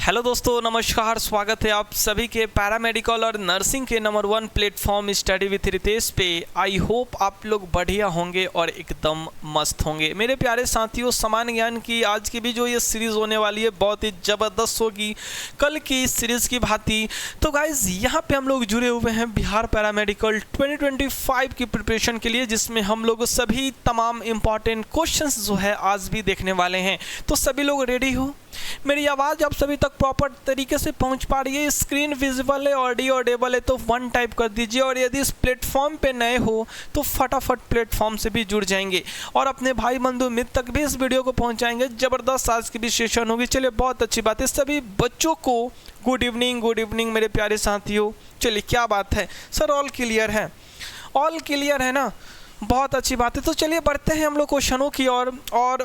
Hello दोस्तों, नमस्कार। स्वागत है आप सभी के पैरामेडिकल और नर्सिंग के number 1 platform study with Ritesh पे। आई होप आप लोग बढ़िया होंगे और एकदम मस्त होंगे। मेरे प्यारे साथियों, सामान्य ज्ञान की आज की भी जो ये सीरीज़ होने वाली है बहुत ही ज़बरदस्त होगी कल की सीरीज़ की भांति। तो गाइज़ यहाँ पे हम लोग जुड़े हुए हैं बिहार पैरामेडिकल 2025 की प्रिपरेशन के लिए, जिसमें हम लोग सभी तमाम इम्पॉर्टेंट क्वेश्चंस जो है आज भी देखने वाले हैं। तो सभी लोग रेडी हो? मेरी आवाज़ आप सभी तक प्रॉपर तरीके से पहुंच पा रही है? स्क्रीन विजिबल है, ऑडियो ऑडिबल है तो 1 टाइप कर दीजिए। और यदि इस प्लेटफॉर्म पे नए हो तो फटाफट प्लेटफॉर्म से भी जुड़ जाएंगे और अपने भाई बंधु मित्र तक भी इस वीडियो को पहुंचाएंगे। ज़बरदस्त आज की भी सेशन होगी। चलिए, बहुत अच्छी बात है। सभी बच्चों को गुड इवनिंग मेरे प्यारे साथियों। चलिए, क्या बात है सर, ऑल क्लियर है? ऑल क्लियर है ना? बहुत अच्छी बात है। तो चलिए बढ़ते हैं हम लोग क्वेश्चनों की और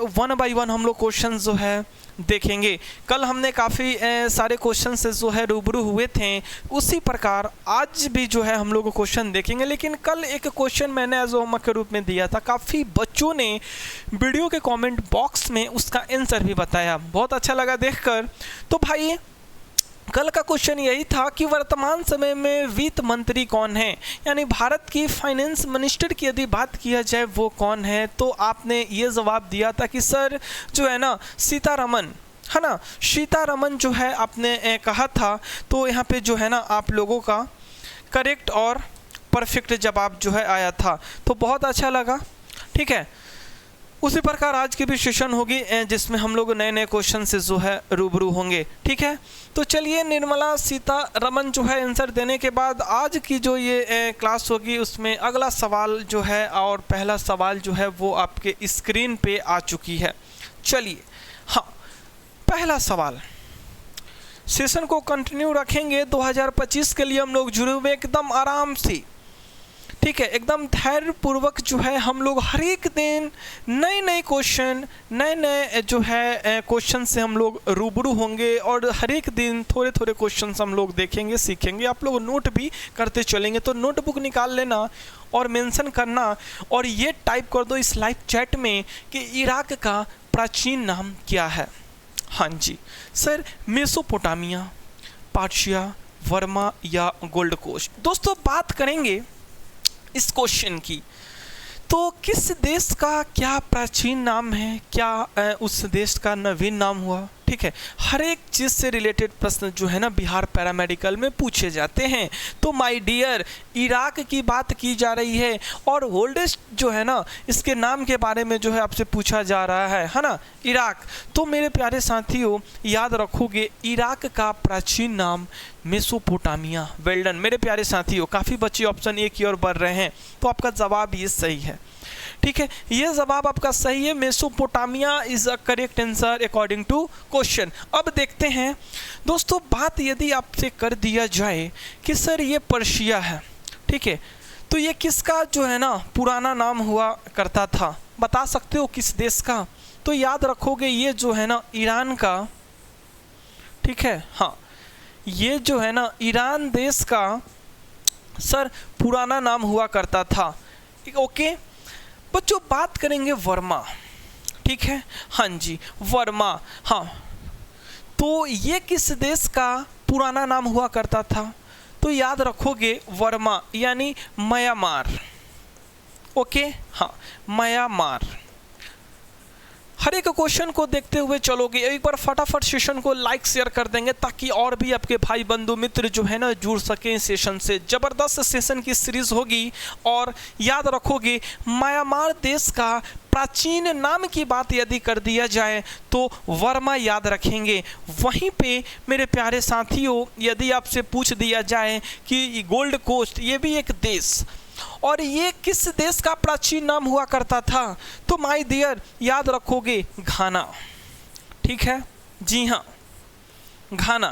1 बाय 1 हम लोग क्वेश्चन जो है देखेंगे। कल हमने काफ़ी सारे क्वेश्चन से जो है रूबरू हुए थे, उसी प्रकार आज भी जो है हम लोग क्वेश्चन देखेंगे। लेकिन कल एक क्वेश्चन मैंने एज होमवर्क के रूप में दिया था, काफ़ी बच्चों ने वीडियो के कमेंट बॉक्स में उसका आंसर भी बताया, बहुत अच्छा लगा देखकर। तो भाई कल का क्वेश्चन यही था कि वर्तमान समय में वित्त मंत्री कौन है, यानी भारत की फाइनेंस मिनिस्टर की यदि बात किया जाए वो कौन है। तो आपने ये जवाब दिया था कि सर जो है ना सीतारमन, है ना, सीतारमन जो है आपने कहा था। तो यहाँ पे जो है ना आप लोगों का करेक्ट और परफेक्ट जवाब जो है आया था, तो बहुत अच्छा लगा। ठीक है, उसी प्रकार आज की भी सेशन होगी जिसमें हम लोग नए नए क्वेश्चन से जो है रूबरू होंगे। ठीक है, तो चलिए निर्मला सीतारमन जो है आंसर देने के बाद आज की जो ये क्लास होगी उसमें अगला सवाल जो है और पहला सवाल जो है वो आपके स्क्रीन पे आ चुकी है। चलिए, हाँ, पहला सवाल सेशन को कंटिन्यू रखेंगे। 2025 के लिए हम लोग जुड़े हुए एकदम आराम से, ठीक है, एकदम धैर्यपूर्वक जो है हम लोग हर एक दिन नए नए क्वेश्चन, नए नए जो है क्वेश्चन से हम लोग रूबरू होंगे और हर एक दिन थोड़े थोड़े क्वेश्चन हम लोग देखेंगे, सीखेंगे। आप लोग नोट भी करते चलेंगे, तो नोटबुक निकाल लेना और मेंशन करना और ये टाइप कर दो इस लाइव चैट में कि इराक का प्राचीन नाम क्या है। हाँ जी सर, मेसोपोटामिया, पर्शिया, वर्मा या गोल्ड कोस्ट। दोस्तों बात करेंगे इस क्वेश्चन की, तो किस देश का क्या प्राचीन नाम है, क्या उस देश का नवीन नाम हुआ। ठीक है, हर एक चीज़ से रिलेटेड प्रश्न जो है ना बिहार पैरामेडिकल में पूछे जाते हैं। तो माय डियर, इराक की बात की जा रही है और ओल्डेस्ट जो है ना इसके नाम के बारे में जो है आपसे पूछा जा रहा है ना, इराक। तो मेरे प्यारे साथियों याद रखोगे इराक का प्राचीन नाम मेसोपोटामिया। वेल डन मेरे प्यारे साथियों, काफ़ी बच्चे ऑप्शन ए की ओर बढ़ रहे हैं, तो आपका जवाब ये सही है। ठीक है, ये जवाब आपका सही है, Mesopotamia is a correct answer according to question. अब देखते हैं दोस्तों, बात यदि आपसे कर दिया जाए कि सर ये पर्शिया है, ठीक है, तो ये किसका जो है ना पुराना नाम हुआ करता था, बता सकते हो किस देश का? तो याद रखोगे ये जो है ना ईरान का, ठीक है, हाँ, ये जो है ना ईरान देश का सर पुराना नाम हुआ करता था। ओके बच्चों, बात करेंगे वर्मा। ठीक है, हाँ जी, वर्मा, हाँ, तो ये किस देश का पुराना नाम हुआ करता था? तो याद रखोगे वर्मा यानी म्यांमार। ओके, हाँ, म्यांमार। हर एक क्वेश्चन को देखते हुए चलोगे, एक बार फटाफट सेशन को लाइक शेयर कर देंगे ताकि और भी आपके भाई बंधु मित्र जो है ना जुड़ सकें सेशन से। ज़बरदस्त सेशन की सीरीज होगी और याद रखोगे म्यांमार देश का प्राचीन नाम की बात यदि कर दिया जाए तो वर्मा याद रखेंगे। वहीं पे मेरे प्यारे साथियों यदि आपसे पूछ दिया जाए कि गोल्ड कोस्ट ये भी एक देश और ये किस देश का प्राचीन नाम हुआ करता था, तो माय डियर याद रखोगे घाना। ठीक है, जी हाँ, घाना।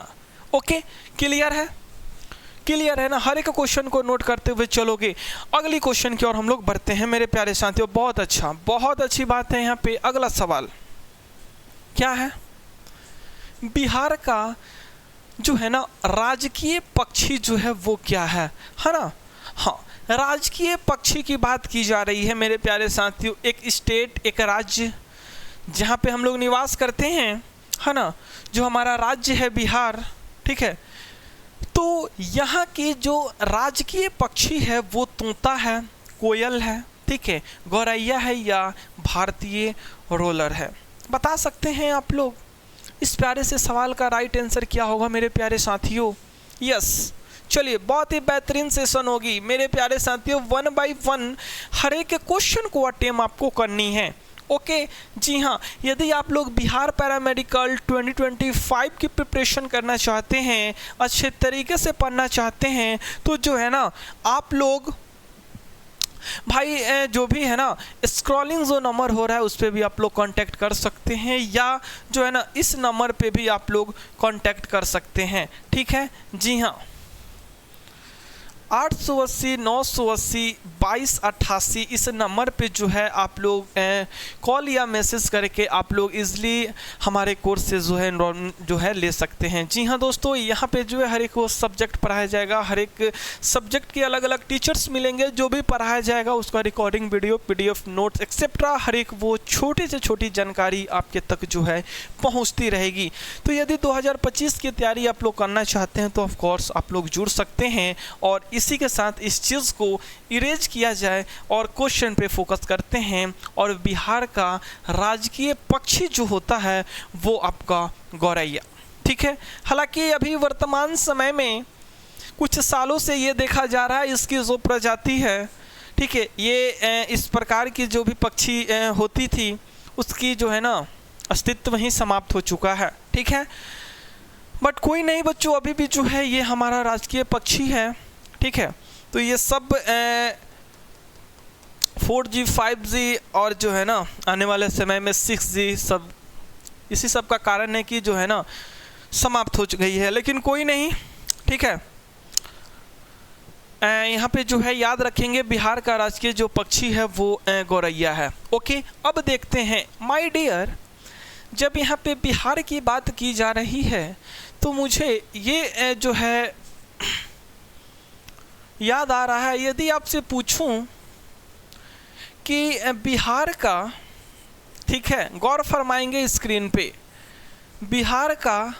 ओके, क्लियर है? क्लियर है ना? हर एक क्वेश्चन को नोट करते हुए चलोगे। अगली क्वेश्चन की ओर हम लोग बढ़ते हैं मेरे प्यारे साथियों। बहुत अच्छा, बहुत अच्छी बात है। यहाँ पे अगला सवाल क्या है? बिहार का जो है ना राजकीय पक्षी जो है वो क्या है ना? हाँ, राजकीय पक्षी की बात की जा रही है मेरे प्यारे साथियों। एक स्टेट, एक राज्य जहाँ पे हम लोग निवास करते हैं है ना, जो हमारा राज्य है बिहार, ठीक है, तो यहाँ की जो राजकीय पक्षी है वो तोता है, कोयल है, ठीक है, गौरैया है या भारतीय रोलर है। बता सकते हैं आप लोग इस प्यारे से सवाल का राइट आंसर क्या होगा मेरे प्यारे साथियों? यस, चलिए बहुत ही बेहतरीन सेशन होगी मेरे प्यारे साथियों। 1 बाय 1 हर एक क्वेश्चन को अटेम्प्ट आपको करनी है। ओके जी हाँ, यदि आप लोग बिहार पैरामेडिकल 2025 की प्रिपरेशन करना चाहते हैं, अच्छे तरीके से पढ़ना चाहते हैं, तो जो है ना आप लोग भाई जो भी है ना स्क्रॉलिंग जो नंबर हो रहा है उस पर भी आप लोग कांटेक्ट कर सकते हैं, या जो है ना इस नंबर पे भी आप लोग कांटेक्ट कर सकते हैं, ठीक है जी हाँ। 880 980 2288 इस नंबर पे जो है आप लोग कॉल या मैसेज करके आप लोग इजली हमारे कोर्स से जो है ले सकते हैं। जी हाँ दोस्तों, यहाँ पे जो है हर एक वो सब्जेक्ट पढ़ाया जाएगा, हर एक सब्जेक्ट के अलग अलग टीचर्स मिलेंगे, जो भी पढ़ाया जाएगा उसका recording video, PDF notes etcetera हर एक वो छोटी से छोटी जानकारी आपके तक जो है पहुँचती रहेगी। तो यदि 2025 की तैयारी आप लोग करना चाहते हैं तो ऑफकोर्स आप लोग जुड़ सकते हैं, और इसी के साथ इस चीज़ को इरेज किया जाए और क्वेश्चन पे फोकस करते हैं। और बिहार का राजकीय पक्षी जो होता है वो आपका गौरैया, ठीक है। हालांकि अभी वर्तमान समय में कुछ सालों से ये देखा जा रहा है इसकी जो प्रजाति है, ठीक है, ये इस प्रकार की जो भी पक्षी होती थी उसकी जो है ना अस्तित्व ही समाप्त हो चुका है, ठीक है। बट कोई नहीं बच्चों, अभी भी जो है ये हमारा राजकीय पक्षी है, ठीक है। तो ये सब 4G 5G और जो है ना आने वाले समय में 6G सब इसी सब का कारण है कि जो है ना समाप्त हो गई है, लेकिन कोई नहीं, ठीक है। यहाँ पे जो है याद रखेंगे बिहार का राजकीय जो पक्षी है वो गौरैया है। ओके, अब देखते हैं माय डियर, जब यहाँ पे बिहार की बात की जा रही है तो मुझे ये जो है याद आ रहा है, यदि आपसे पूछूं कि बिहार का, ठीक है, गौर फरमाएंगे स्क्रीन पे, बिहार का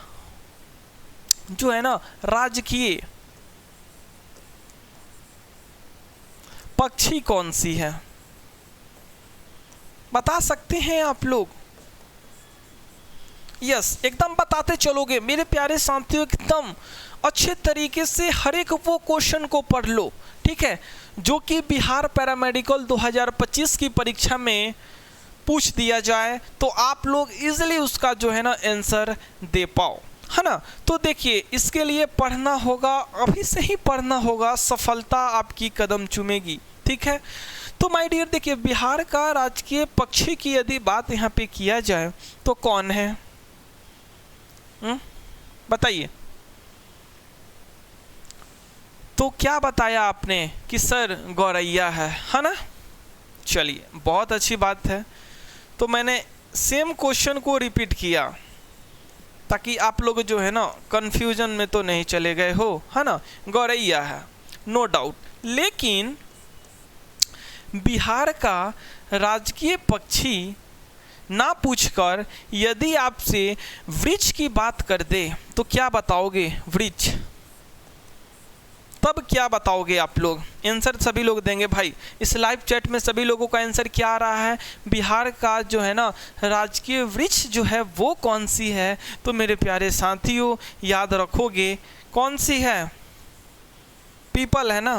जो है ना राजकीय पक्षी कौन सी है, बता सकते हैं आप लोग? यस, एकदम बताते चलोगे मेरे प्यारे साथियों, एकदम अच्छे तरीके से हर एक वो क्वेश्चन को पढ़ लो, ठीक है, जो कि बिहार पैरामेडिकल 2025 की परीक्षा में पूछ दिया जाए तो आप लोग इजीली उसका जो है ना आंसर दे पाओ, है ना। तो देखिए इसके लिए पढ़ना होगा, अभी से ही पढ़ना होगा, सफलता आपकी कदम चूमेगी, ठीक है। तो माय डियर देखिए, बिहार का राजकीय पक्षी की यदि बात यहाँ पे किया जाए तो कौन है, बताइए। तो क्या बताया आपने कि सर गौरैया है ना। चलिए बहुत अच्छी बात है, तो मैंने सेम क्वेश्चन को रिपीट किया ताकि आप लोग जो है ना कंफ्यूजन में तो नहीं चले गए हो, है ना। गौरैया है नो डाउट, लेकिन बिहार का राजकीय पक्षी ना पूछकर यदि आपसे वृक्ष की बात कर दे तो क्या बताओगे? वृक्ष, तब क्या बताओगे आप लोग? आंसर सभी लोग देंगे भाई। इस लाइव चैट में सभी लोगों का आंसर क्या आ रहा है? बिहार का जो है ना राजकीय वृक्ष जो है वो कौन सी है? तो मेरे प्यारे साथियों याद रखोगे कौन सी है? पीपल है ना,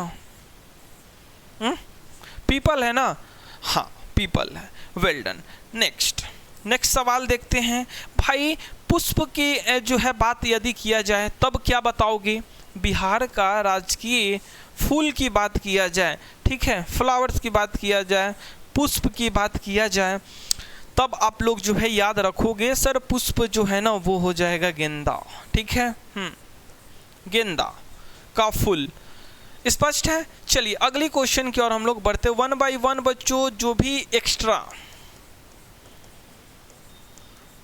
पीपल है ना, हाँ पीपल है। Well done. नेक्स्ट सवाल देखते हैं भाई। पुष्प की जो है बात यदि किया जाए तब क्या बताओगे? बिहार का राजकीय फूल की बात किया जाए, ठीक है, फ्लावर्स की बात किया जाए, पुष्प की बात किया जाए, तब आप लोग जो है याद रखोगे सर पुष्प जो है ना वो हो जाएगा गेंदा, ठीक है, गेंदा का फूल। स्पष्ट है? चलिए अगली क्वेश्चन की ओर हम लोग बढ़ते 1 बाय 1 बच्चों। जो भी एक्स्ट्रा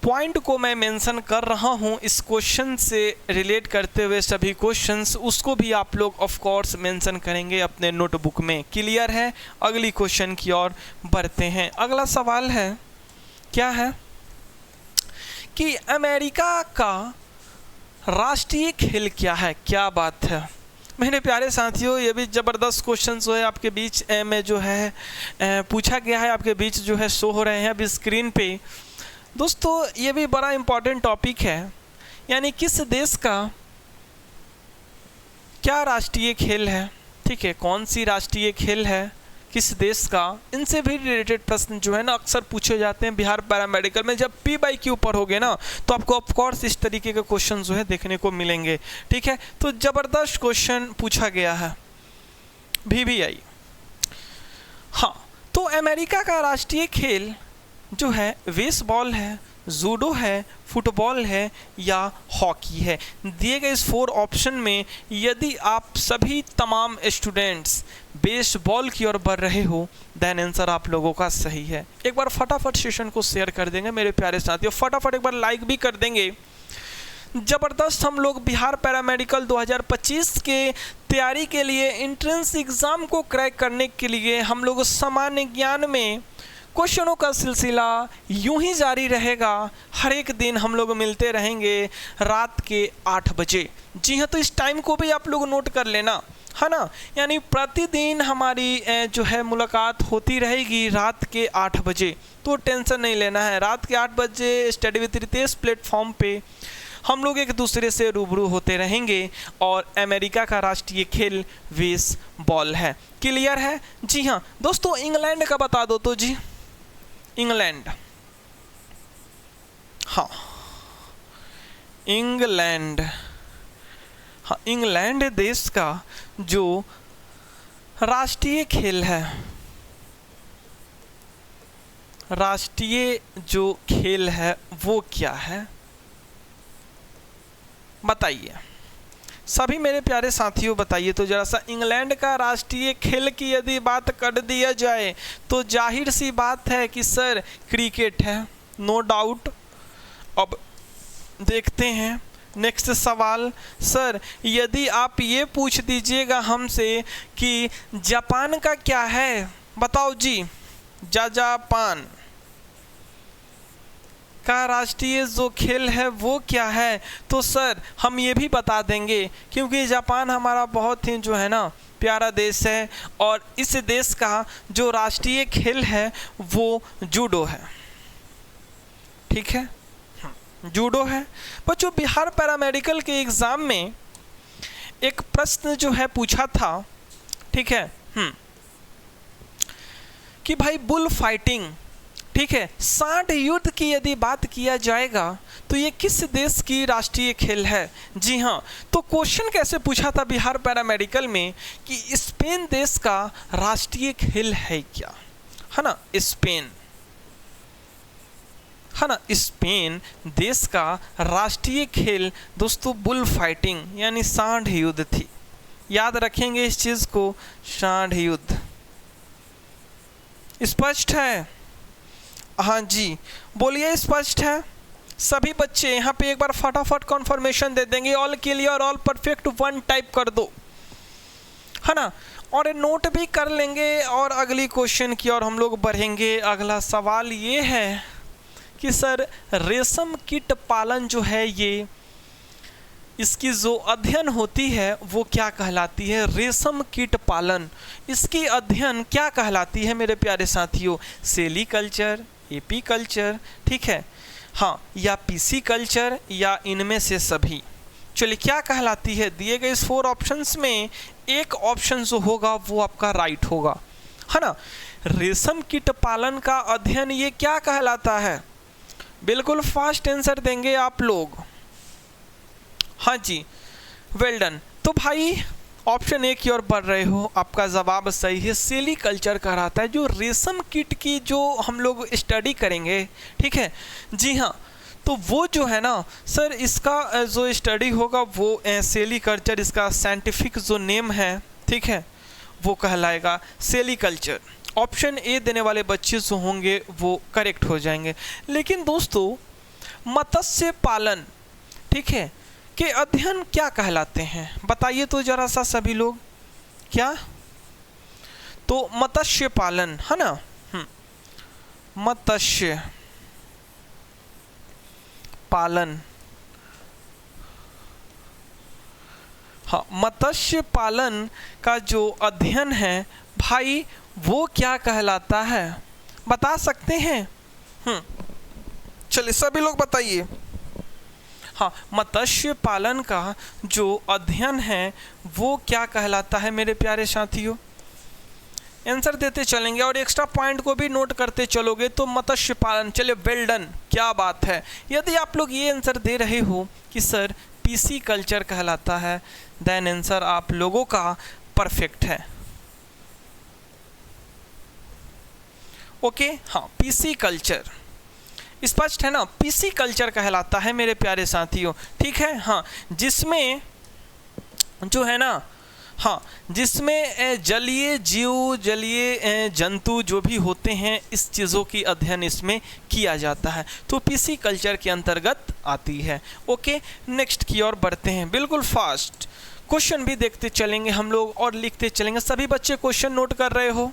पॉइंट को मैं मेंशन कर रहा हूं इस क्वेश्चन से रिलेट करते हुए सभी क्वेश्चंस, उसको भी आप लोग ऑफ कोर्स मेंशन करेंगे अपने नोटबुक में। क्लियर है? अगली क्वेश्चन की ओर बढ़ते हैं। अगला सवाल है, क्या है कि अमेरिका का राष्ट्रीय खेल क्या है। क्या बात है मेरे प्यारे साथियों, ये भी ज़बरदस्त क्वेश्चन जो है आपके बीच में जो है पूछा गया है, आपके बीच जो है शो हो रहे हैं अभी स्क्रीन पे। दोस्तों ये भी बड़ा इम्पॉर्टेंट टॉपिक है, यानी किस देश का क्या राष्ट्रीय खेल है, ठीक है, कौन सी राष्ट्रीय खेल है किस देश का, इनसे भी रिलेटेड प्रश्न जो है ना अक्सर पूछे जाते हैं बिहार पैरामेडिकल में। जब पी बाई क्यू ऊपर होगे ना तो आपको ऑफकोर्स इस तरीके के क्वेश्चन जो है देखने को मिलेंगे, ठीक है। तो ज़बरदस्त क्वेश्चन पूछा गया है VBI। हाँ, तो अमेरिका का राष्ट्रीय खेल जो है बेसबॉल है, जूडो है, फुटबॉल है या हॉकी है। दिए गए इस 4 ऑप्शन में यदि आप सभी तमाम स्टूडेंट्स बेसबॉल की ओर बढ़ रहे हो देन आंसर आप लोगों का सही है। एक बार फटाफट सेशन को शेयर कर देंगे मेरे प्यारे साथियों, फटाफट एक बार लाइक भी कर देंगे। ज़बरदस्त हम लोग बिहार पैरामेडिकल 2025 के तैयारी के लिए एंट्रेंस एग्ज़ाम को क्रैक करने के लिए हम लोग सामान्य ज्ञान में क्वेश्चनों का सिलसिला यूं ही जारी रहेगा। हर एक दिन हम लोग मिलते रहेंगे रात के 8 बजे। जी हाँ, तो इस टाइम को भी आप लोग नोट कर लेना, है ना। यानी प्रतिदिन हमारी जो है मुलाकात होती रहेगी रात के 8 बजे, तो टेंशन नहीं लेना है। रात के 8 बजे स्टडी विद रितेश प्लेटफॉर्म पे हम लोग एक दूसरे से रूबरू होते रहेंगे और अमेरिका का राष्ट्रीय खेल बेसबॉल है। क्लियर है? जी हाँ दोस्तों, इंग्लैंड का बता दो तो जी। इंग्लैंड, हाँ इंग्लैंड, हाँ इंग्लैंड देश का जो राष्ट्रीय खेल है, राष्ट्रीय जो खेल है वो क्या है बताइए सभी मेरे प्यारे साथियों, बताइए तो जरा सा। इंग्लैंड का राष्ट्रीय खेल की यदि बात कर दिया जाए तो जाहिर सी बात है कि सर क्रिकेट है, नो डाउट। अब देखते हैं नेक्स्ट सवाल। सर यदि आप ये पूछ दीजिएगा हमसे कि जापान का क्या है, बताओ जी। जापान का राष्ट्रीय जो खेल है वो क्या है, तो सर हम ये भी बता देंगे क्योंकि जापान हमारा बहुत ही जो है ना प्यारा देश है और इस देश का जो राष्ट्रीय खेल है वो जूडो है, ठीक है, जूडो है। बच्चों बिहार पैरामेडिकल के एग्ज़ाम में एक प्रश्न जो है पूछा था, ठीक है, कि भाई बुल फाइटिंग, ठीक है, सांड युद्ध की यदि बात किया जाएगा तो ये किस देश की राष्ट्रीय खेल है। जी हाँ, तो क्वेश्चन कैसे पूछा था बिहार पैरामेडिकल में कि स्पेन देश का राष्ट्रीय खेल है क्या, है ना, स्पेन, है ना, स्पेन देश का राष्ट्रीय खेल दोस्तों बुल फाइटिंग यानी सांड युद्ध थी। याद रखेंगे इस चीज़ को, सांड युद्ध। स्पष्ट है? हाँ जी बोलिए, स्पष्ट है सभी बच्चे? यहाँ पे एक बार फटाफट कॉन्फर्मेशन दे देंगे, all clear, all perfect 1 type कर दो, है ना, और नोट भी कर लेंगे और अगली क्वेश्चन की और हम लोग बढ़ेंगे। अगला सवाल ये है कि सर रेशम कीट पालन जो है ये इसकी जो अध्ययन होती है वो क्या कहलाती है। रेशम कीट पालन इसकी अध्ययन क्या कहलाती है मेरे प्यारे साथियों? सेली कल्चर, एपी कल्चर, ठीक है, हाँ, या पीसी कल्चर या इनमें से सभी। चलिए क्या कहलाती है? दिए गए इस 4 ऑप्शंस में एक ऑप्शन जो होगा वो आपका राइट होगा, है ना। रेशम कीट पालन का अध्ययन ये क्या कहलाता है? बिल्कुल फास्ट आंसर देंगे आप लोग। हाँ जी, वेल डन। तो भाई ऑप्शन ए की ओर बढ़ रहे हो, आपका जवाब सही है। सेली कल्चर कहलाता है जो रेशम कीट की जो हम लोग स्टडी करेंगे, ठीक है, जी हाँ, तो वो जो है ना सर इसका जो स्टडी होगा वो सेली कल्चर, इसका साइंटिफिक जो नेम है, ठीक है, वो कहलाएगा सेली कल्चर। ऑप्शन ए देने वाले बच्चे जो होंगे वो करेक्ट हो जाएंगे। लेकिन दोस्तों मत्स्य पालन, ठीक है, के अध्ययन क्या कहलाते हैं बताइए तो जरा सा सभी लोग। क्या? तो मत्स्य पालन, है ना, मत्स्य पालन, हाँ, मत्स्य पालन का जो अध्ययन है भाई वो क्या कहलाता है, बता सकते हैं? चलिए सभी लोग बताइए। हाँ, मत्स्य पालन का जो अध्ययन है वो क्या कहलाता है मेरे प्यारे साथियों? आंसर देते चलेंगे और एक्स्ट्रा पॉइंट को भी नोट करते चलोगे तो मत्स्य पालन। चलिए वेल डन, क्या बात है। यदि आप लोग ये आंसर दे रहे हो कि सर पीसी कल्चर कहलाता है, देन आंसर आप लोगों का परफेक्ट है। ओके, हाँ, पीसी कल्चर स्पष्ट है ना, पीसी कल्चर कहलाता है मेरे प्यारे साथियों, ठीक है। हाँ, जिसमें जो है ना, हाँ, जिसमें जलीय जीव, जलीय जंतु जो भी होते हैं इस चीज़ों की अध्ययन इसमें किया जाता है, तो पीसी कल्चर के अंतर्गत आती है। ओके, नेक्स्ट की ओर बढ़ते हैं, बिल्कुल फास्ट क्वेश्चन भी देखते चलेंगे हम लोग और लिखते चलेंगे। सभी बच्चे क्वेश्चन नोट कर रहे हो?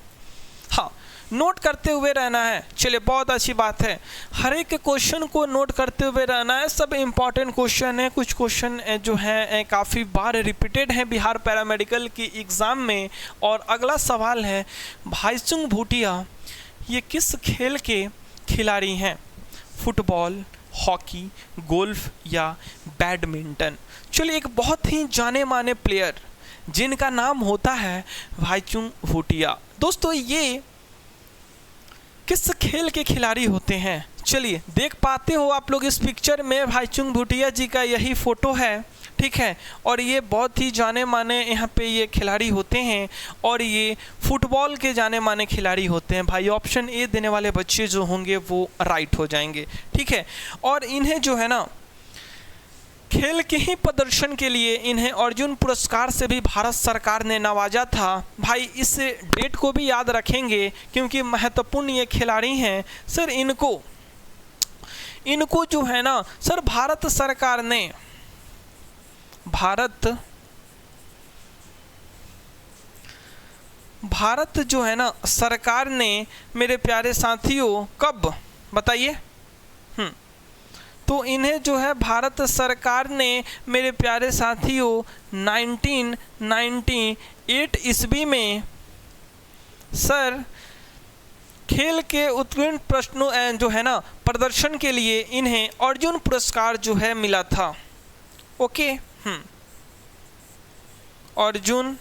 हाँ, नोट करते हुए रहना है। चलिए बहुत अच्छी बात है, हर एक क्वेश्चन को नोट करते हुए रहना है। सब इम्पॉर्टेंट क्वेश्चन है, कुछ क्वेश्चन जो है काफ़ी बार रिपीटेड हैं बिहार पैरामेडिकल की एग्ज़ाम में। और अगला सवाल है, भाईचुंग भूटिया ये किस खेल के खिलाड़ी हैं? फुटबॉल, हॉकी, गोल्फ या बैडमिंटन? चलिए, एक बहुत ही जाने माने प्लेयर जिनका नाम होता है भाईचुंग भूटिया, दोस्तों ये किस खेल के खिलाड़ी होते हैं? चलिए देख पाते हो आप लोग इस पिक्चर में भाईचुंग भूटिया जी का यही फोटो है, ठीक है। और ये बहुत ही जाने माने यहाँ पे ये खिलाड़ी होते हैं और ये फुटबॉल के जाने माने खिलाड़ी होते हैं। भाई ऑप्शन ए देने वाले बच्चे जो होंगे वो राइट हो जाएंगे, ठीक है। और इन्हें जो है ना खेल के ही प्रदर्शन के लिए इन्हें अर्जुन पुरस्कार से भी भारत सरकार ने नवाजा था। भाई इस डेट को भी याद रखेंगे क्योंकि महत्वपूर्ण ये खिलाड़ी हैं। सर इनको जो है ना सर भारत सरकार ने, भारत जो है ना सरकार ने मेरे प्यारे साथियों कब बताइए? तो इन्हें जो है भारत सरकार ने मेरे प्यारे साथियों 1998 ईस्वी में सर खेल के उत्कृष्ट प्रश्नों जो है ना प्रदर्शन के लिए इन्हें अर्जुन पुरस्कार जो है मिला था। ओके, अर्जुन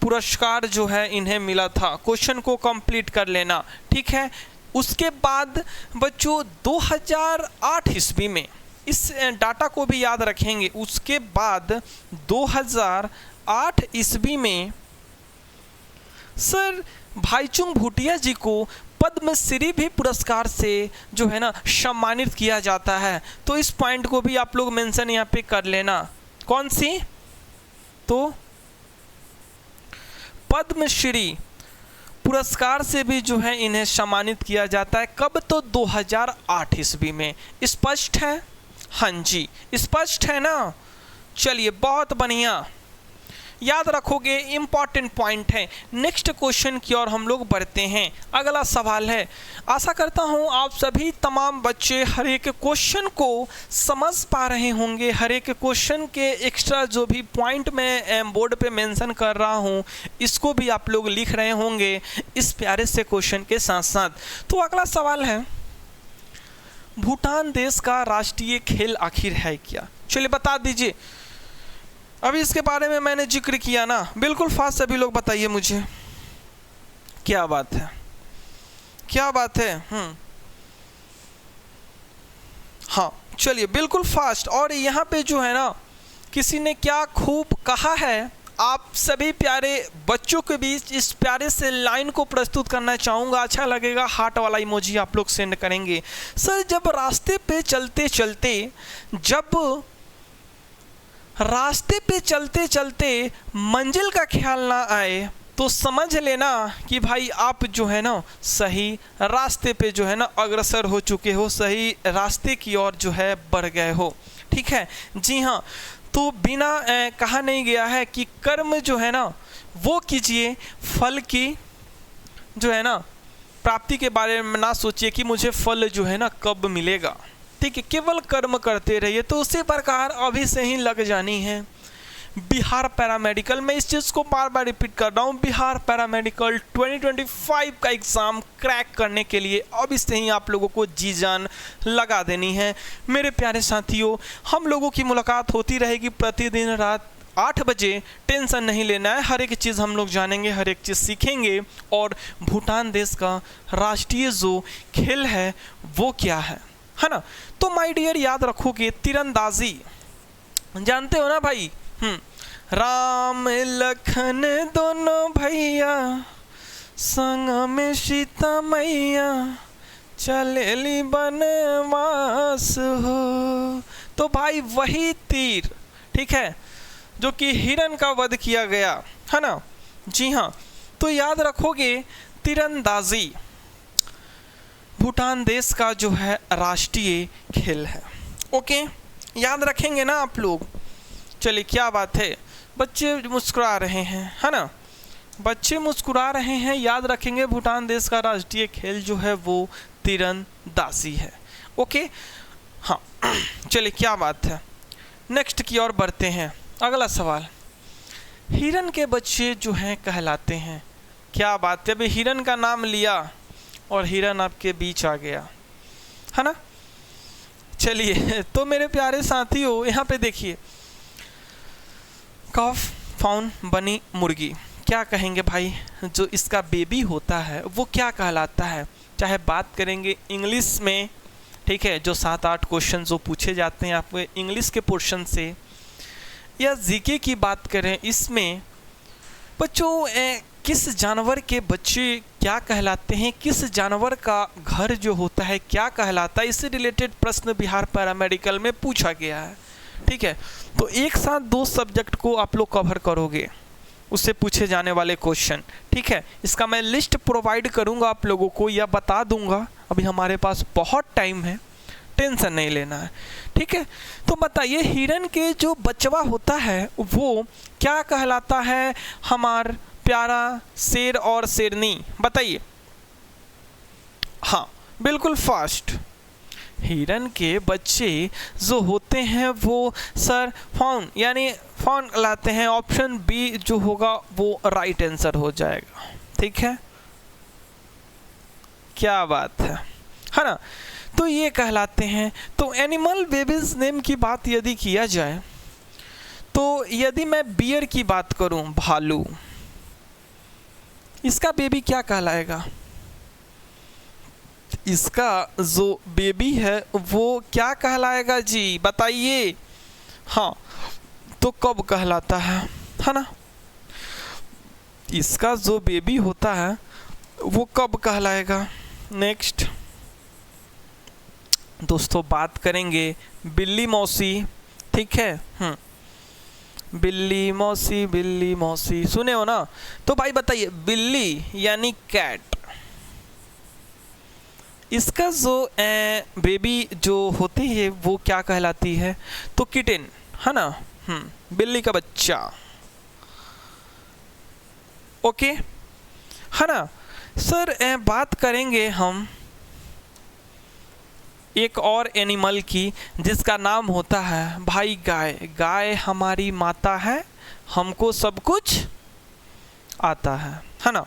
पुरस्कार जो है इन्हें मिला था। क्वेश्चन को कंप्लीट कर लेना, ठीक है। उसके बाद बच्चों 2008 ईस्वी में, इस डाटा को भी याद रखेंगे, उसके बाद 2008 ईस्वी में सर भाईचुंग भूटिया जी को पद्मश्री भी पुरस्कार से जो है ना सम्मानित किया जाता है। तो इस पॉइंट को भी आप लोग मेंशन यहाँ पे कर लेना। कौन सी? तो पद्मश्री पुरस्कार से भी जो है इन्हें सम्मानित किया जाता है। कब? तो 2008 ईस्वी में। स्पष्ट है? हाँ जी, स्पष्ट है ना। चलिए बहुत बढ़िया, याद रखोगे, इम्पॉर्टेंट पॉइंट है। नेक्स्ट क्वेश्चन की ओर हम लोग बढ़ते हैं। अगला सवाल है, आशा करता हूं आप सभी तमाम बच्चे हर एक क्वेश्चन को समझ पा रहे होंगे। हर एक क्वेश्चन के एक्स्ट्रा जो भी पॉइंट मैं बोर्ड पे मेंशन कर रहा हूं इसको भी आप लोग लिख रहे होंगे इस प्यारे से क्वेश्चन के साथ साथ। तो अगला सवाल है, भूटान देश का राष्ट्रीय खेल आखिर है क्या? चलिए बता दीजिए। अभी इसके बारे में मैंने जिक्र किया ना, बिल्कुल फास्ट सभी लोग बताइए मुझे। क्या बात है, क्या बात है। हाँ चलिए बिल्कुल फास्ट। और यहाँ पे जो है ना किसी ने क्या खूब कहा है, आप सभी प्यारे बच्चों के बीच इस प्यारे से लाइन को प्रस्तुत करना चाहूँगा। अच्छा लगेगा, हार्ट वाला इमोजी आप लोग सेंड करेंगे। सर जब रास्ते पे चलते चलते मंजिल का ख्याल ना आए तो समझ लेना कि भाई आप जो है ना सही रास्ते पे जो है ना अग्रसर हो चुके हो, सही रास्ते की ओर जो है बढ़ गए हो, ठीक है। जी हाँ, तो बिना कहा नहीं गया है कि कर्म जो है ना वो कीजिए, फल की जो है ना प्राप्ति के बारे में ना सोचिए कि मुझे फल जो है ना कब मिलेगा। ठीक है, केवल कर्म करते रहिए। तो उसी प्रकार अभी से ही लग जानी है बिहार पैरामेडिकल। मैं इस चीज़ को बार बार रिपीट कर रहा हूँ, बिहार पैरामेडिकल 2025 का एग्ज़ाम क्रैक करने के लिए अभी से ही आप लोगों को जी जान लगा देनी है। मेरे प्यारे साथियों, हम लोगों की मुलाकात होती रहेगी प्रतिदिन रात 8 बजे। टेंशन नहीं लेना है, हर एक चीज़ हम लोग जानेंगे, हर एक चीज़ सीखेंगे। और भूटान देश का राष्ट्रीय जो खेल है वो क्या है ना। तो माय डियर, याद रखोगे तीरंदाजी, जानते हो ना भाई। राम लखन दोनों भैया, संग में सीता मैया, चलेली बनवास हो। तो भाई वही तीर, ठीक है, जो कि हिरण का वध किया गया है ना। जी हाँ, तो याद रखोगे तीरंदाजी भूटान देश का जो है राष्ट्रीय खेल है। ओके, याद रखेंगे ना आप लोग। चलिए, क्या बात है, बच्चे मुस्कुरा रहे हैं, है ना, बच्चे मुस्कुरा रहे हैं। याद रखेंगे भूटान देश का राष्ट्रीय खेल जो है वो तीरंदाजी है। ओके, हाँ चलिए, क्या बात है, नेक्स्ट की ओर बढ़ते हैं। अगला सवाल, हिरन के बच्चे जो हैं कहलाते हैं, क्या बात है। अभी हिरन का नाम लिया और हिरन आपके बीच आ गया, है ना। चलिए, तो मेरे प्यारे साथियों, यहाँ पे देखिए, कॉफ फाउन बनी मुर्गी, क्या कहेंगे भाई, जो इसका बेबी होता है वो क्या कहलाता है। चाहे बात करेंगे इंग्लिश में, ठीक है, जो 7-8 क्वेश्चन जो पूछे जाते हैं आपको इंग्लिश के पोर्शन से, या जीके की बात करें, इसमें बच्चों किस जानवर के बच्चे क्या कहलाते हैं, किस जानवर का घर जो होता है क्या कहलाता है, इससे रिलेटेड प्रश्न बिहार पैरामेडिकल में पूछा गया है। ठीक है, तो एक साथ 2 सब्जेक्ट को आप लोग कवर करोगे, उससे पूछे जाने वाले क्वेश्चन। ठीक है, इसका मैं लिस्ट प्रोवाइड करूंगा आप लोगों को, या बता दूंगा, अभी हमारे पास बहुत टाइम है, टेंशन नहीं लेना है। ठीक है, तो बताइए, हिरन के जो बचवा होता है वो क्या कहलाता है, हमार प्यारा शेर और शेरनी, बताइए। हाँ बिल्कुल फास्ट, हिरन के बच्चे जो होते हैं वो सर फाउन, यानी फाउन कहलाते हैं। ऑप्शन बी जो होगा वो राइट आंसर हो जाएगा। ठीक है, क्या बात है ना, तो ये कहलाते हैं। तो एनिमल बेबीज नेम की बात यदि किया जाए, तो यदि मैं बियर की बात करूं, भालू, इसका बेबी क्या कहलाएगा, इसका जो बेबी है वो क्या कहलाएगा जी, बताइए। हाँ, तो कब कहलाता है ना, इसका जो बेबी होता है वो कब कहलाएगा। नेक्स्ट दोस्तों, बात करेंगे बिल्ली मौसी। ठीक है, बिल्ली मौसी सुने हो ना। तो भाई बताइए, बिल्ली यानी कैट, इसका जो बेबी जो होती है वो क्या कहलाती है, तो किटन, है ना। बिल्ली का बच्चा, ओके, है ना। सर बात करेंगे हम एक और एनिमल की, जिसका नाम होता है भाई गाय। गाय हमारी माता है, हमको सब कुछ आता है ना।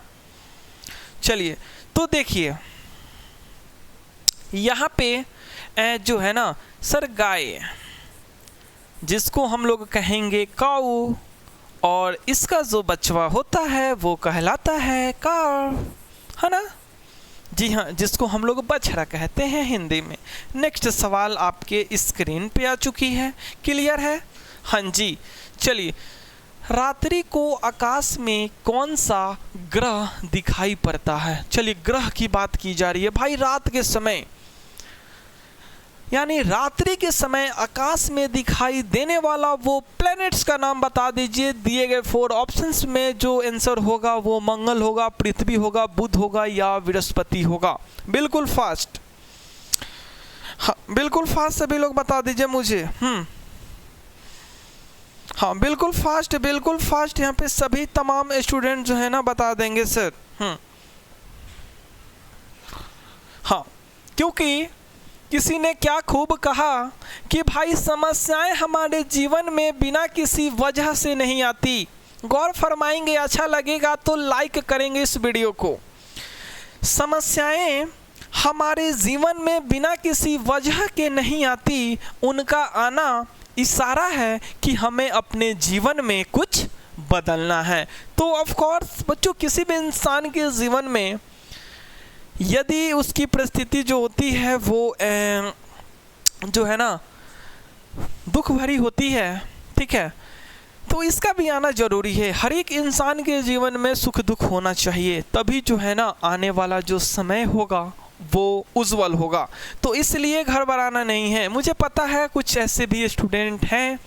चलिए, तो देखिए यहाँ पे जो है ना सर, गाय जिसको हम लोग कहेंगे काऊ, और इसका जो बचवा होता है वो कहलाता है काऊ, है ना। जी हाँ, जिसको हम लोग बछड़ा कहते हैं हिंदी में। नेक्स्ट सवाल आपके स्क्रीन पे आ चुकी है, क्लियर है। हाँ जी, चलिए, रात्रि को आकाश में कौन सा ग्रह दिखाई पड़ता है। चलिए, ग्रह की बात की जा रही है भाई। रात के समय, यानी रात्रि के समय आकाश में दिखाई देने वाला वो प्लैनेट्स का नाम बता दीजिए। दिए गए 4 ऑप्शंस में जो आंसर होगा वो मंगल होगा, पृथ्वी होगा, बुध होगा या बृहस्पति होगा। बिल्कुल फास्ट, हाँ बिल्कुल फास्ट, सभी लोग बता दीजिए मुझे। हाँ बिल्कुल फास्ट, यहाँ पे सभी तमाम स्टूडेंट जो है ना बता देंगे सर। हाँ, क्योंकि किसी ने क्या खूब कहा कि भाई समस्याएं हमारे जीवन में बिना किसी वजह से नहीं आती। गौर फरमाएंगे, अच्छा लगेगा तो लाइक करेंगे इस वीडियो को। समस्याएं हमारे जीवन में बिना किसी वजह के नहीं आती, उनका आना इशारा है कि हमें अपने जीवन में कुछ बदलना है। तो ऑफ कोर्स बच्चों, किसी भी इंसान के जीवन में यदि उसकी परिस्थिति जो होती है वो जो है ना दुख भरी होती है, ठीक है, तो इसका भी आना जरूरी है। हर एक इंसान के जीवन में सुख दुख होना चाहिए, तभी जो है ना आने वाला जो समय होगा वो उज्जवल होगा। तो इसलिए घबराना नहीं है। मुझे पता है कुछ ऐसे भी स्टूडेंट हैं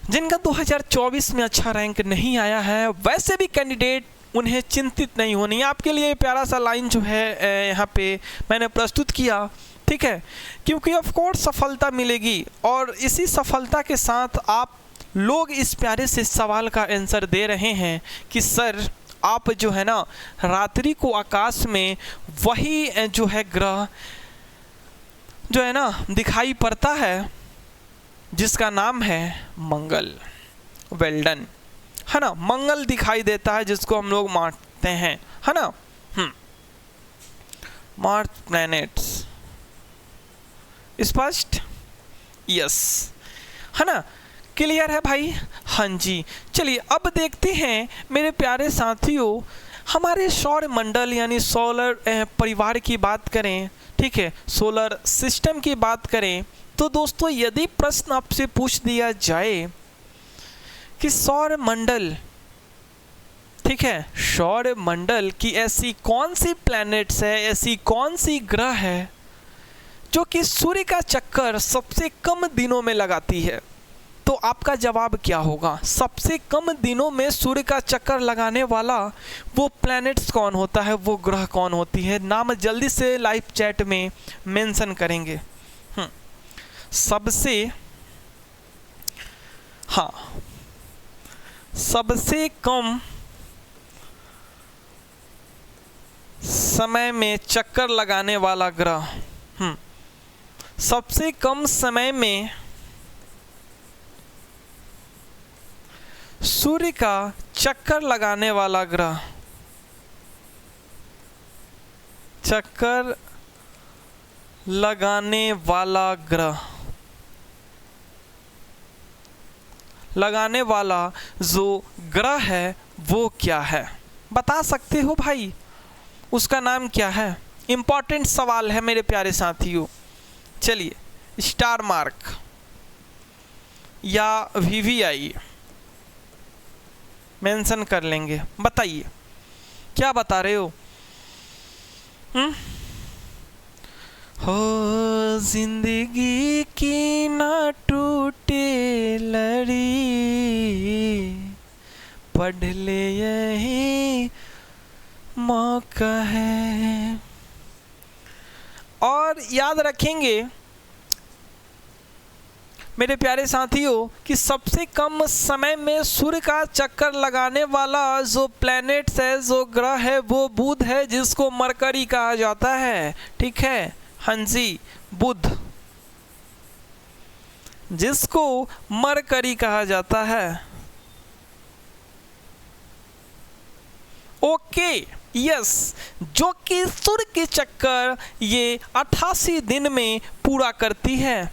जिनका 2024 में अच्छा रैंक नहीं आया है, वैसे भी कैंडिडेट उन्हें चिंतित नहीं होनी। आपके लिए प्यारा सा लाइन जो है यहाँ पे मैंने प्रस्तुत किया, ठीक है, क्योंकि ऑफ कोर्स सफलता मिलेगी और इसी सफलता के साथ आप लोग इस प्यारे से सवाल का आंसर दे रहे हैं कि सर आप जो है ना रात्रि को आकाश में वही जो है ग्रह जो है ना दिखाई पड़ता है जिसका नाम है मंगल। वेल डन, है ना, मंगल दिखाई देता है जिसको हम लोग मानते हैं, है ना। मार्स प्लैनेट्स, स्पष्ट, यस, है ना, क्लियर है भाई। हाँ जी, चलिए अब देखते हैं मेरे प्यारे साथियों, हमारे सौर मंडल यानी सोलर परिवार की बात करें, ठीक है, सोलर सिस्टम की बात करें, तो दोस्तों यदि प्रश्न आपसे पूछ दिया जाए कि सौर मंडल, ठीक है, सौर मंडल की ऐसी कौन सी प्लैनेट्स है, ऐसी कौन सी ग्रह है जो कि सूर्य का चक्कर सबसे कम दिनों में लगाती है, तो आपका जवाब क्या होगा? सबसे कम दिनों में सूर्य का चक्कर लगाने वाला वो प्लैनेट्स कौन होता है, वो ग्रह कौन होती है? नाम जल्दी से लाइव चैट में मेंशन करेंगे। सबसे कम समय में चक्कर लगाने वाला ग्रह, सबसे कम समय में सूर्य का चक्कर लगाने वाला ग्रह, चक्कर लगाने वाला ग्रह, लगाने वाला जो ग्रह है वो क्या है? बता सकते हो भाई, उसका नाम क्या है? इंपॉर्टेंट सवाल है मेरे प्यारे साथियों। चलिए, स्टार मार्क या VVI मेंशन कर लेंगे। बताइए क्या बता रहे हो? हो जिंदगी की ना टूटे लड़ी, पढ़ ले यही मौका है। और याद रखेंगे मेरे प्यारे साथियों कि सबसे कम समय में सूर्य का चक्कर लगाने वाला जो प्लैनेट्स है, जो ग्रह है, वो बुध है, जिसको मरकरी कहा जाता है, ठीक है। हाँ जी, बुध, जिसको मरकरी कहा जाता है। ओके, यस, जो कि सूर्य के चक्कर ये 88 दिन में पूरा करती है,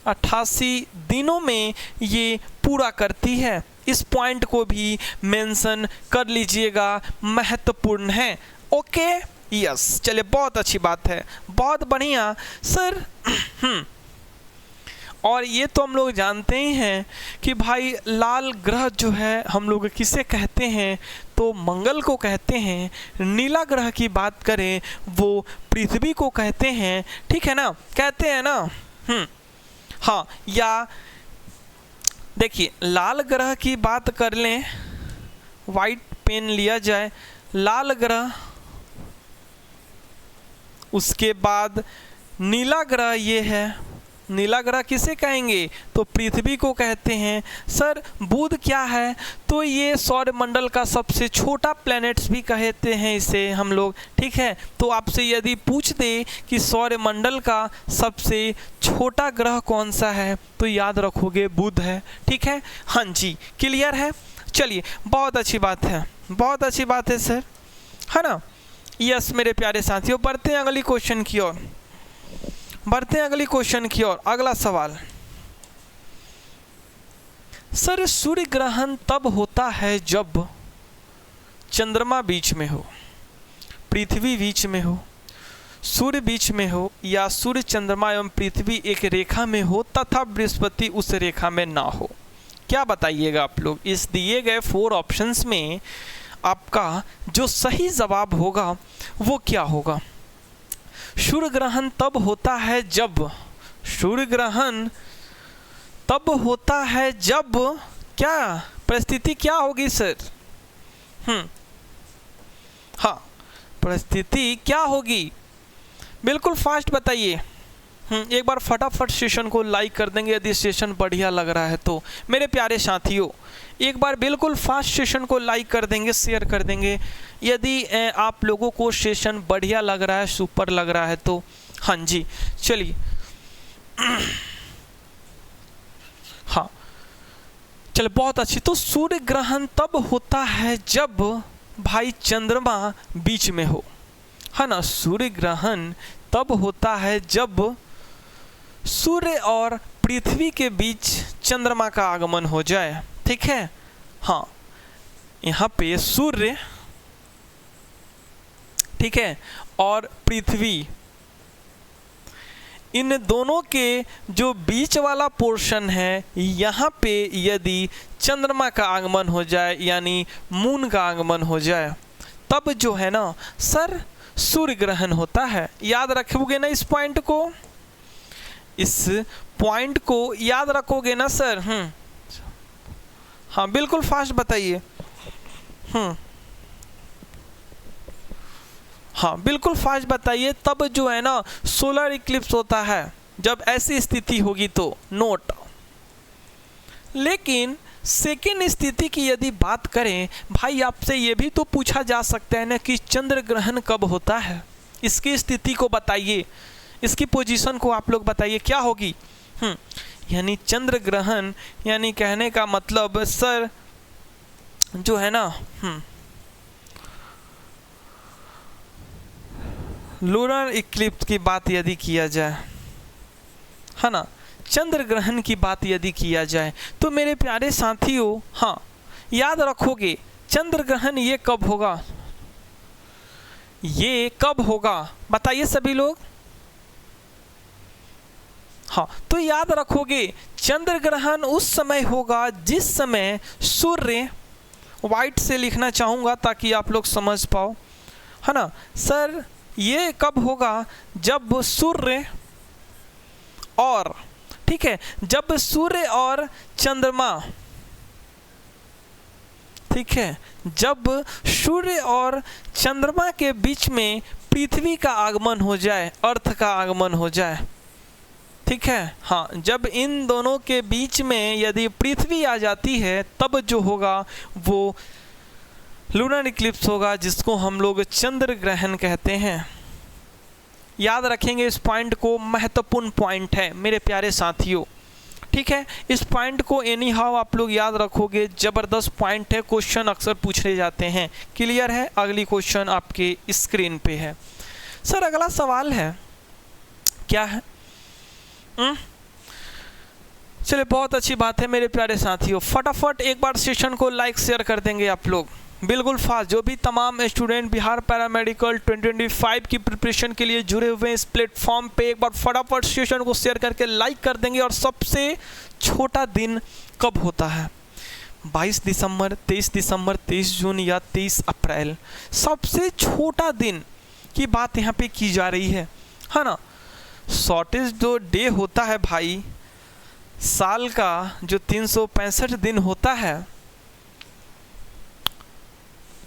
88 दिनों में ये पूरा करती है। इस पॉइंट को भी मेंशन कर लीजिएगा, महत्वपूर्ण है। ओके, यस, चलिए, बहुत अच्छी बात है, बहुत बढ़िया सर। और ये तो हम लोग जानते ही हैं कि भाई लाल ग्रह जो है हम लोग किसे कहते हैं, तो मंगल को कहते हैं। नीला ग्रह की बात करें वो पृथ्वी को कहते हैं, ठीक है ना, कहते हैं ना। हाँ, या देखिए लाल ग्रह की बात कर लें, वाइट पेन लिया जाए, लाल ग्रह, उसके बाद नीला ग्रह ये है, नीला ग्रह किसे कहेंगे? तो पृथ्वी को कहते हैं। सर बुध क्या है? तो ये सौरमंडल का सबसे छोटा प्लैनेट्स भी कहते हैं इसे हम लोग, ठीक है। तो आपसे यदि पूछ दे कि सौरमंडल का सबसे छोटा ग्रह कौन सा है, तो याद रखोगे बुध है, ठीक है। हाँ जी, क्लियर है। चलिए, बहुत अच्छी बात है, बहुत अच्छी बात है सर, है ना। यस मेरे प्यारे साथियों, बढ़ते हैं अगली क्वेश्चन की ओर, बढ़ते हैं अगली क्वेश्चन की ओर। अगला सवाल, सर सूर्य ग्रहण तब होता है जब चंद्रमा बीच में हो, पृथ्वी बीच में हो, सूर्य बीच में हो, या सूर्य चंद्रमा एवं पृथ्वी एक रेखा में हो तथा बृहस्पति उस रेखा में ना हो। क्या बताइएगा आप लोग? इस दिए गए 4 ऑप्शंस में आपका जो सही जवाब होगा वो क्या होगा? सूर्य ग्रहण तब होता है जब, सूर्य ग्रहण तब होता है जब क्या परिस्थिति क्या होगी सर? हाँ, परिस्थिति क्या होगी? बिल्कुल फास्ट बताइए। एक बार फटाफट सेशन को लाइक कर देंगे यदि सेशन बढ़िया लग रहा है तो। मेरे प्यारे साथियों, एक बार बिल्कुल फास्ट सेशन को लाइक कर देंगे, शेयर कर देंगे यदि आप लोगों को सेशन बढ़िया लग रहा है, सुपर लग रहा है तो। हाँ जी, चलिए। हाँ चलिए, बहुत अच्छी। तो सूर्य ग्रहण तब होता है जब भाई चंद्रमा बीच में हो, है ना। सूर्य ग्रहण तब होता है जब सूर्य और पृथ्वी के बीच चंद्रमा का आगमन हो जाए, ठीक है। हाँ, यहाँ पे सूर्य, ठीक है, और पृथ्वी, इन दोनों के जो बीच वाला पोर्शन है, यहाँ पे यदि चंद्रमा का आगमन हो जाए यानी मून का आगमन हो जाए, तब जो है ना सर सूर्य ग्रहण होता है। याद रखोगे ना इस पॉइंट को? इस पॉइंट को याद रखोगे ना सर? हाँ बिल्कुल फास्ट बताइए। हाँ बिल्कुल फास्ट बताइए। तब जो है ना सोलर इक्लिप्स होता है, जब ऐसी स्थिति होगी तो नोट। लेकिन सेकेंड स्थिति की यदि बात करें भाई, आपसे ये भी तो पूछा जा सकता है ना कि चंद्र ग्रहण कब होता है, इसकी स्थिति को बताइए, इसकी पोजीशन को आप लोग बताइए क्या होगी। यानी चंद्र ग्रहण यानी कहने का मतलब सर जो है ना लूनर इक्लिप्स की बात यदि किया जाए, है ना, चंद्र ग्रहण की बात यदि किया जाए तो मेरे प्यारे साथियों, हाँ याद रखोगे चंद्र ग्रहण ये कब होगा, ये कब होगा बताइए सभी लोग। हाँ तो याद रखोगे चंद्र ग्रहण उस समय होगा जिस समय सूर्य, वाइट से लिखना चाहूँगा ताकि आप लोग समझ पाओ, है ना सर। ये कब होगा? जब सूर्य और, ठीक है, जब सूर्य और चंद्रमा, ठीक है, जब सूर्य और चंद्रमा के बीच में पृथ्वी का आगमन हो जाए, अर्थ का आगमन हो जाए, ठीक है। हाँ, जब इन दोनों के बीच में यदि पृथ्वी आ जाती है तब जो होगा वो लूनर इक्लिप्स होगा, जिसको हम लोग चंद्र ग्रहण कहते हैं। याद रखेंगे इस पॉइंट को, महत्वपूर्ण पॉइंट है मेरे प्यारे साथियों, ठीक है। इस पॉइंट को एनी हाउ आप लोग याद रखोगे, ज़बरदस्त पॉइंट है, क्वेश्चन अक्सर पूछे जाते हैं। क्लियर है? अगली क्वेश्चन आपके स्क्रीन पे है। सर अगला सवाल है, क्या है? चलिए बहुत अच्छी बात है मेरे प्यारे साथियों, फटाफट एक बार सेशन को लाइक शेयर कर देंगे आप लोग बिल्कुल फास्ट। जो भी तमाम स्टूडेंट बिहार पैरामेडिकल 2025 की प्रिपरेशन के लिए जुड़े हुए हैं इस प्लेटफॉर्म पे, एक बार फटाफट सेशन को शेयर करके लाइक कर देंगे। और सबसे छोटा दिन कब होता है? 22 दिसंबर, 23 दिसंबर, 23 जून या 23 अप्रैल? सबसे छोटा दिन की बात यहाँ पे की जा रही है ना। शॉर्टेज जो डे होता है भाई, साल का जो 365 दिन होता है,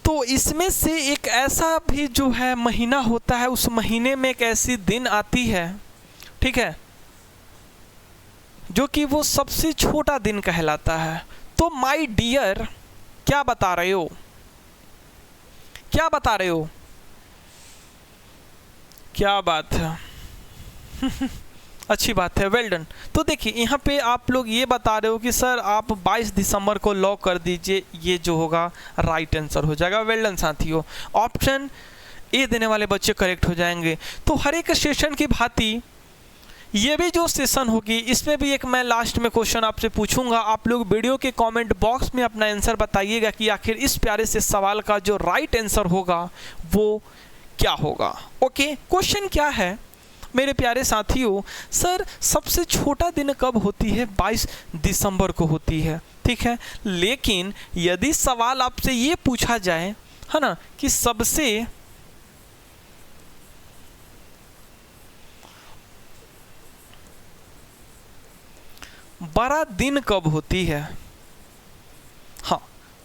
तो इसमें से एक ऐसा भी जो है महीना होता है, उस महीने में एक ऐसी दिन आती है, ठीक है, जो कि वो सबसे छोटा दिन कहलाता है। तो माय डियर क्या बता रहे हो, क्या बता रहे हो, क्या बात है अच्छी बात है, वेल डन। तो देखिए यहाँ पे आप लोग ये बता रहे हो कि सर आप 22 दिसंबर को लॉक कर दीजिए, ये जो होगा राइट आंसर हो जाएगा। वेल डन साथियों, ऑप्शन ए देने वाले बच्चे करेक्ट हो जाएंगे। तो हर एक सेशन की भांति ये भी जो सेशन होगी इसमें भी एक मैं लास्ट में क्वेश्चन आपसे पूछूंगा। आप लोग वीडियो के कमेंट बॉक्स में अपना आंसर बताइएगा कि आखिर इस प्यारे से सवाल का जो राइट आंसर होगा वो क्या होगा। ओके, क्वेश्चन क्या है मेरे प्यारे साथियों, सर सबसे छोटा दिन कब होती है? 22 दिसंबर को होती है, ठीक है। लेकिन यदि सवाल आपसे ये पूछा जाए, है ना, कि सबसे बड़ा दिन कब होती है, हाँ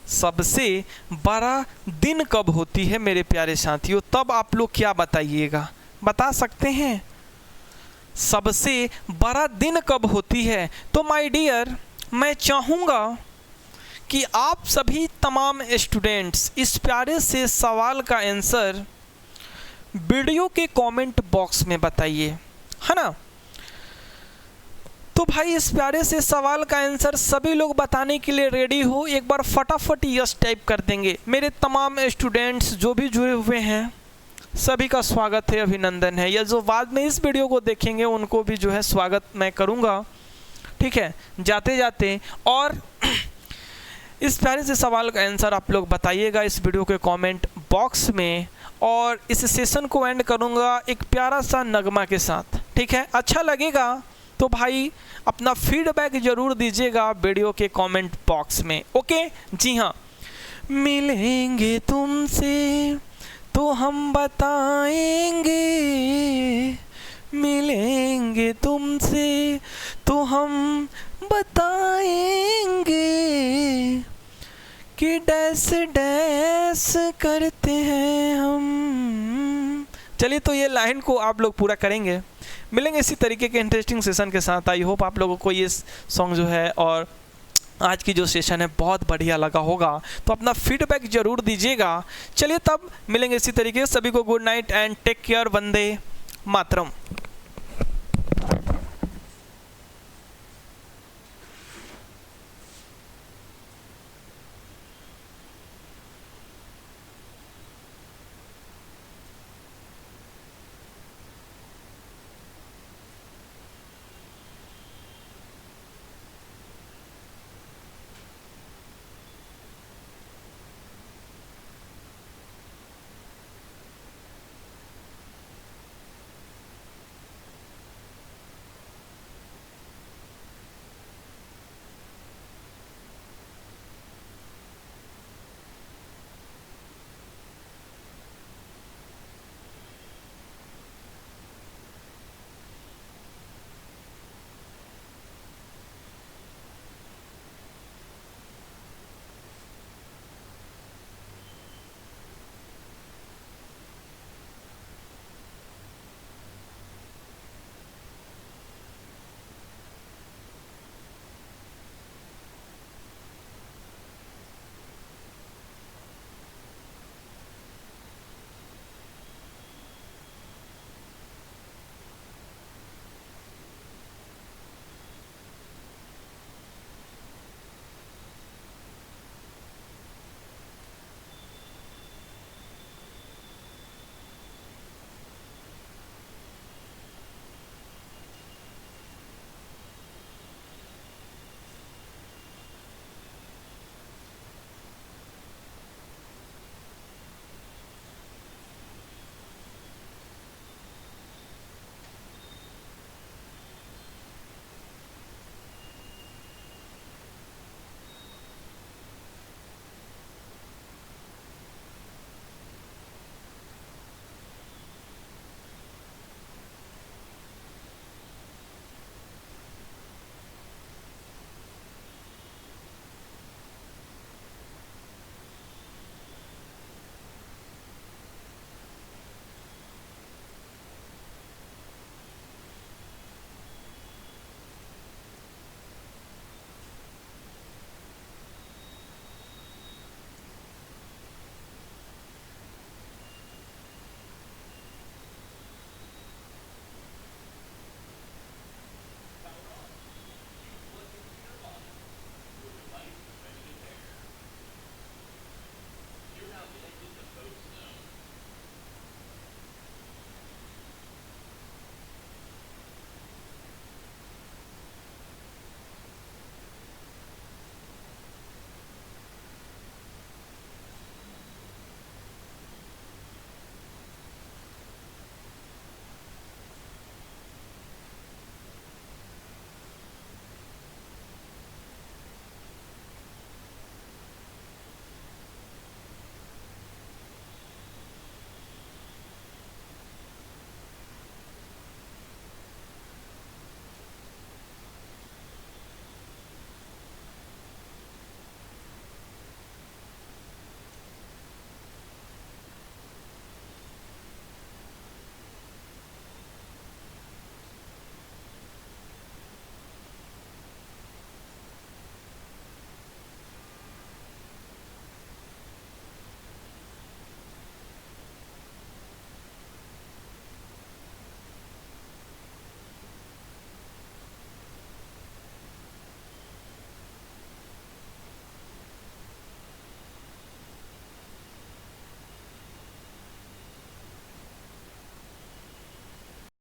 सबसे बड़ा दिन कब होती है मेरे प्यारे साथियों, तब आप लोग क्या बताइएगा, बता सकते हैं सबसे बड़ा दिन कब होती है? तो माय डियर मैं चाहूँगा कि आप सभी तमाम स्टूडेंट्स इस प्यारे से सवाल का आंसर वीडियो के कमेंट बॉक्स में बताइए, है ना। तो भाई इस प्यारे से सवाल का आंसर सभी लोग बताने के लिए रेडी हो, एक बार फटाफट यस टाइप कर देंगे। मेरे तमाम स्टूडेंट्स जो भी जुड़े हुए हैं सभी का स्वागत है, अभिनंदन है। या जो बाद में इस वीडियो को देखेंगे उनको भी जो है स्वागत मैं करूंगा, ठीक है। जाते जाते और इस प्यारे से सवाल का आंसर आप लोग बताइएगा इस वीडियो के कमेंट बॉक्स में, और इस सेशन को एंड करूंगा एक प्यारा सा नगमा के साथ, ठीक है। अच्छा लगेगा तो भाई अपना फीडबैक जरूर दीजिएगा वीडियो के कमेंट बॉक्स में, ओके जी हाँ। मिलेंगे तुमसे तो हम बताएंगे, मिलेंगे तुमसे तो हम बताएंगे कि डैश डैश करते हैं हम। चलिए तो ये लाइन को आप लोग पूरा करेंगे। मिलेंगे इसी तरीके के इंटरेस्टिंग सेशन के साथ। आई होप आप लोगों को ये सॉन्ग जो है और आज की जो सेशन है बहुत बढ़िया लगा होगा, तो अपना फीडबैक जरूर दीजिएगा। चलिए तब मिलेंगे इसी तरीके से, सभी को good night and take care, Vande Mataram.